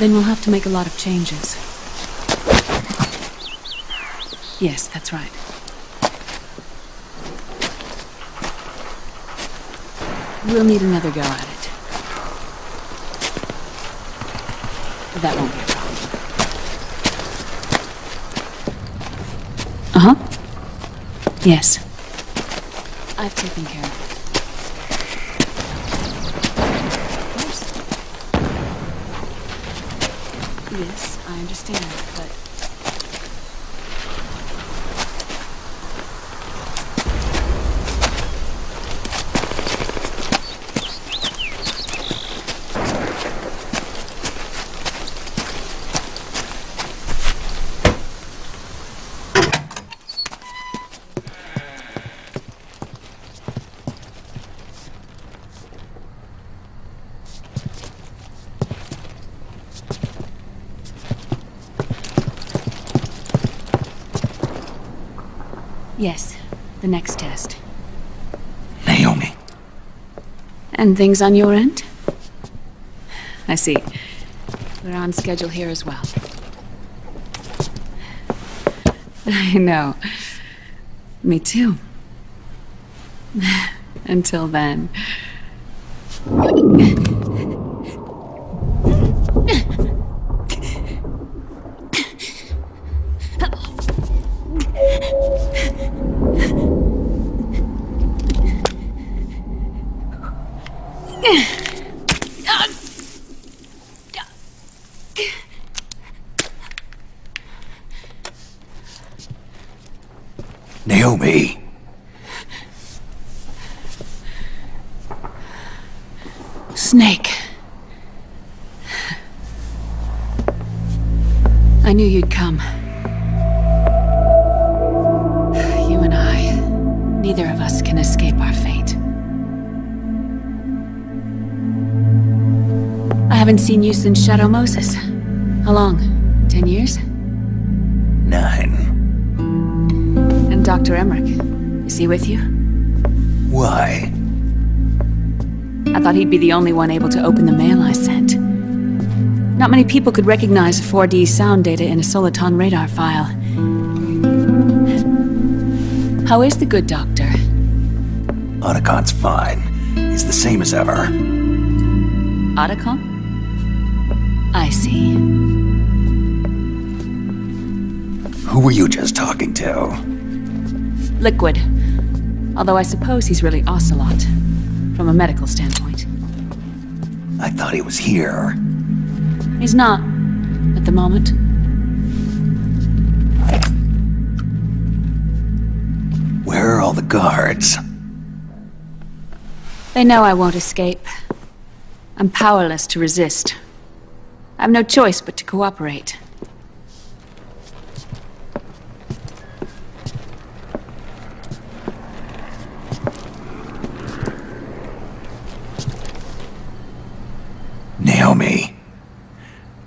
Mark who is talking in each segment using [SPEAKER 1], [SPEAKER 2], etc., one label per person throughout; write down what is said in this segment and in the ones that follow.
[SPEAKER 1] Then we'll have to make a lot of changes. Yes, that's right. We'll need another go at it. That won't be a problem. Uh-huh. Yes. I've taken care of it. Of course. Yes, I understand, but... Yes, the next test.
[SPEAKER 2] Naomi.
[SPEAKER 1] And things on your end? I see. We're on schedule here as well. I know. Me too. Until then.
[SPEAKER 2] Naomi.
[SPEAKER 1] Snake. I knew you'd come. You and I, neither of us can escape our fate. I haven't seen you since Shadow Moses. How long? 10 years?
[SPEAKER 2] 9.
[SPEAKER 1] And Dr. Emmerich, is he with you?
[SPEAKER 2] Why?
[SPEAKER 1] I thought he'd be the only one able to open the mail I sent. Not many people could recognize 4D sound data in a Soliton radar file. How is the good doctor?
[SPEAKER 2] Otacon's fine. He's the same as ever.
[SPEAKER 1] Otacon? I see.
[SPEAKER 2] Who were you just talking to?
[SPEAKER 1] Liquid. Although I suppose he's really Ocelot, from a medical standpoint.
[SPEAKER 2] I thought he was here.
[SPEAKER 1] He's not, at the moment.
[SPEAKER 2] Where are all the guards?
[SPEAKER 1] They know I won't escape. I'm powerless to resist. I have no choice but to cooperate.
[SPEAKER 2] Naomi.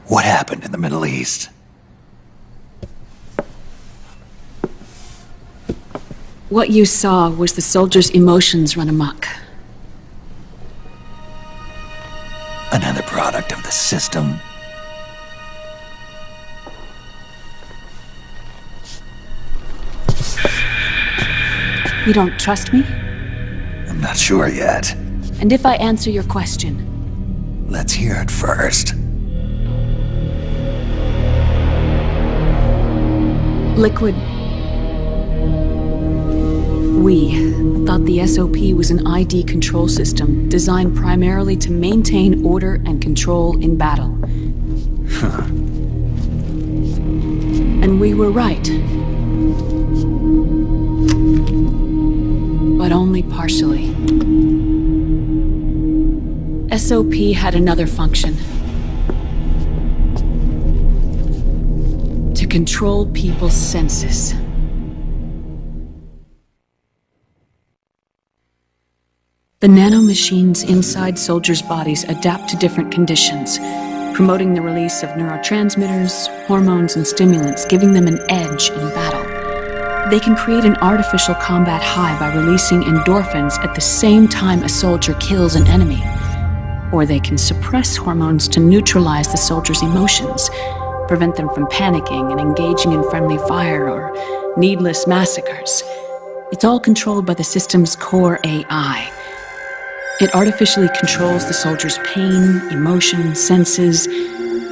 [SPEAKER 2] What happened in the Middle East?
[SPEAKER 1] What you saw was the soldiers' emotions run amok.
[SPEAKER 2] Another product of the system?
[SPEAKER 1] You don't trust me?
[SPEAKER 2] I'm not sure yet.
[SPEAKER 1] And if I answer your question?
[SPEAKER 2] Let's hear it first.
[SPEAKER 1] Liquid. We thought the SOP was an ID control system designed primarily to maintain order and control in battle.
[SPEAKER 2] Huh.
[SPEAKER 1] And we were right. But only partially. SOP had another function. To control people's senses. The nanomachines inside soldiers' bodies adapt to different conditions, promoting the release of neurotransmitters, hormones, and stimulants, giving them an edge in battle. They can create an artificial combat high by releasing endorphins at the same time a soldier kills an enemy. Or they can suppress hormones to neutralize the soldiers' emotions, prevent them from panicking and engaging in friendly fire or needless massacres. It's all controlled by the system's core AI. It artificially controls the soldier's pain, emotion, senses.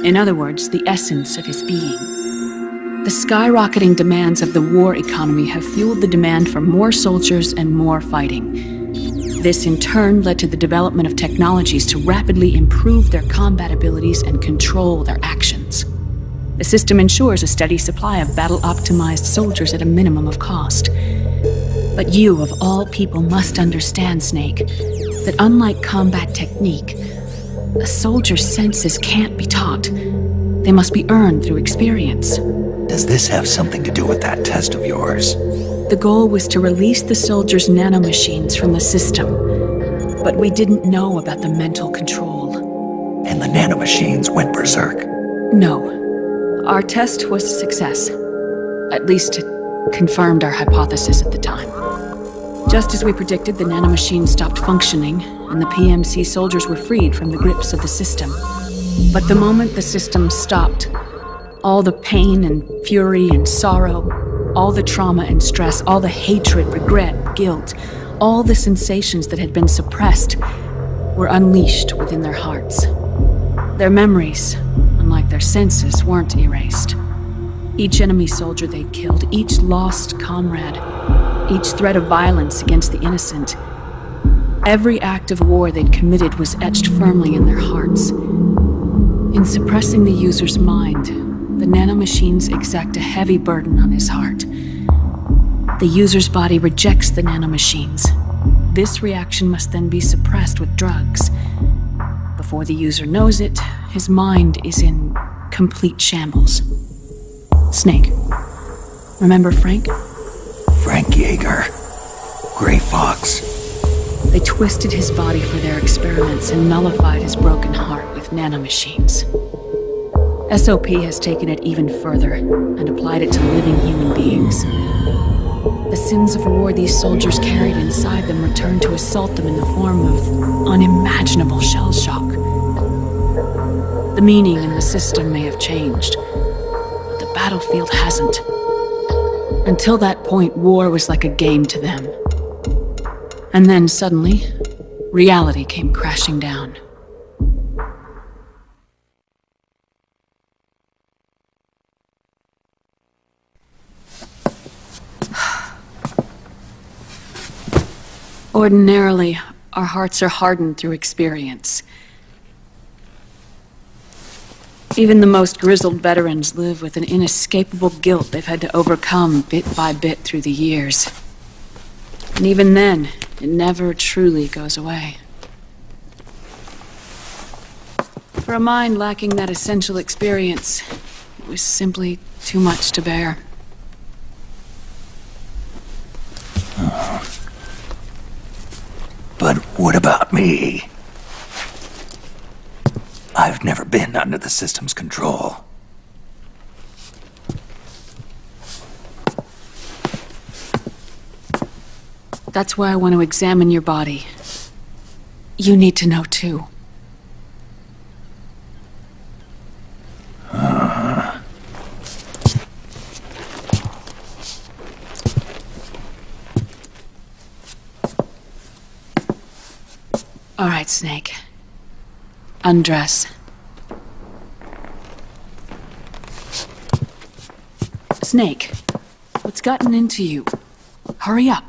[SPEAKER 1] In other words, the essence of his being. The skyrocketing demands of the war economy have fueled the demand for more soldiers and more fighting. This in turn led to the development of technologies to rapidly improve their combat abilities and control their actions. The system ensures a steady supply of battle-optimized soldiers at a minimum of cost. But you, of all people, must understand, Snake, that unlike combat technique, a soldier's senses can't be taught. They must be earned through experience.
[SPEAKER 2] Does this have something to do with that test of yours?
[SPEAKER 1] The goal was to release the soldiers' nanomachines from the system, but we didn't know about the mental control.
[SPEAKER 2] And the nanomachines went berserk?
[SPEAKER 1] No. Our test was a success. At least it confirmed our hypothesis at the time. Just as we predicted, the nanomachines stopped functioning, and the PMC soldiers were freed from the grips of the system. But the moment the system stopped, all the pain and fury and sorrow, all the trauma and stress, all the hatred, regret, guilt, all the sensations that had been suppressed were unleashed within their hearts. Their memories, unlike their senses, weren't erased. Each enemy soldier they'd killed, each lost comrade, each threat of violence against the innocent, every act of war they'd committed was etched firmly in their hearts. In suppressing the user's mind, the nanomachines exact a heavy burden on his heart. The user's body rejects the nanomachines. This reaction must then be suppressed with drugs. Before the user knows it, his mind is in complete shambles. Snake. Remember Frank?
[SPEAKER 2] Frank Yeager. Gray Fox.
[SPEAKER 1] They twisted his body for their experiments and nullified his broken heart with nanomachines. SOP has taken it even further and applied it to living human beings. The sins of war these soldiers carried inside them returned to assault them in the form of unimaginable shell shock. The meaning in the system may have changed, but the battlefield hasn't. Until that point, war was like a game to them. And then suddenly, reality came crashing down. Ordinarily, our hearts are hardened through experience. Even the most grizzled veterans live with an inescapable guilt they've had to overcome bit by bit through the years. And even then, it never truly goes away. For a mind lacking that essential experience, it was simply too much to bear.
[SPEAKER 2] But what about me? I've never been under the system's control.
[SPEAKER 1] That's why I want to examine your body. You need to know too. All right, Snake. Undress. Snake, what's gotten into you? Hurry up.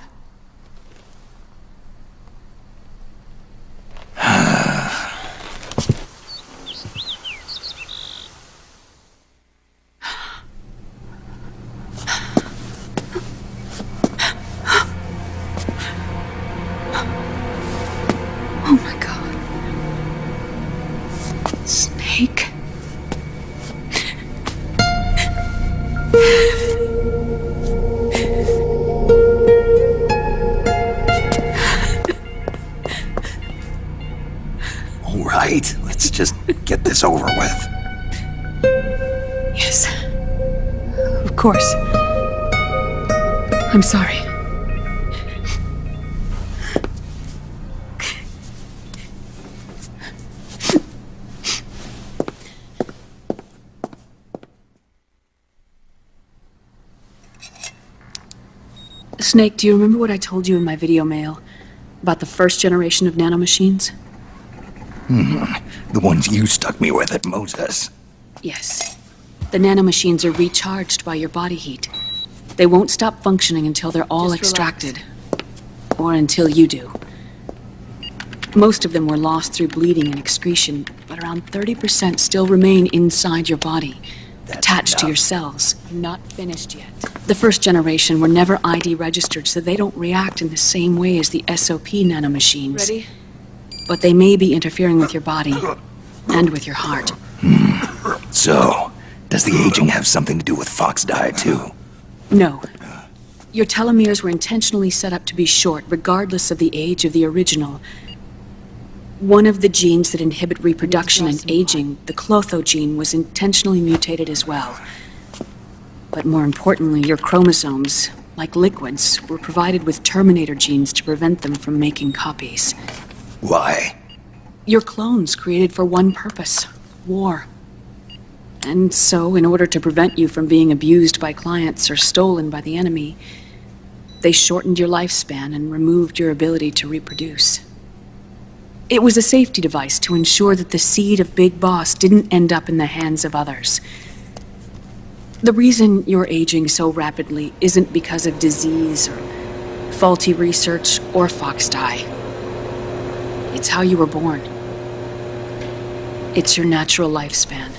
[SPEAKER 1] Oh my God. Snake.
[SPEAKER 2] All right, let's just get this over with.
[SPEAKER 1] Yes. Of course. I'm sorry. Snake, do you remember what I told you in my video mail about the first generation of nanomachines?
[SPEAKER 2] The ones you stuck me with at Moses.
[SPEAKER 1] Yes. The nanomachines are recharged by your body heat. They won't stop functioning until they're all extracted. Or until you do. Most of them were lost through bleeding and excretion, but around 30% still remain inside your body, attached to your cells. Not finished yet. The first generation were never ID registered, so they don't react in the same way as the SOP nanomachines.
[SPEAKER 3] Ready?
[SPEAKER 1] But they may be interfering with your body and with your heart.
[SPEAKER 2] So, does the aging have something to do with Fox diet too?
[SPEAKER 1] No. Your telomeres were intentionally set up to be short, regardless of the age of the original. One of the genes that inhibit reproduction and aging, the Clotho gene, was intentionally mutated as well. But more importantly, your chromosomes, like liquids, were provided with terminator genes to prevent them from making copies.
[SPEAKER 2] Why?
[SPEAKER 1] Your clones created for one purpose: war. And so, in order to prevent you from being abused by clients or stolen by the enemy, they shortened your lifespan and removed your ability to reproduce. It was a safety device to ensure that the seed of Big Boss didn't end up in the hands of others. The reason you're aging so rapidly isn't because of disease or faulty research or Fox die. It's how you were born. It's your natural lifespan.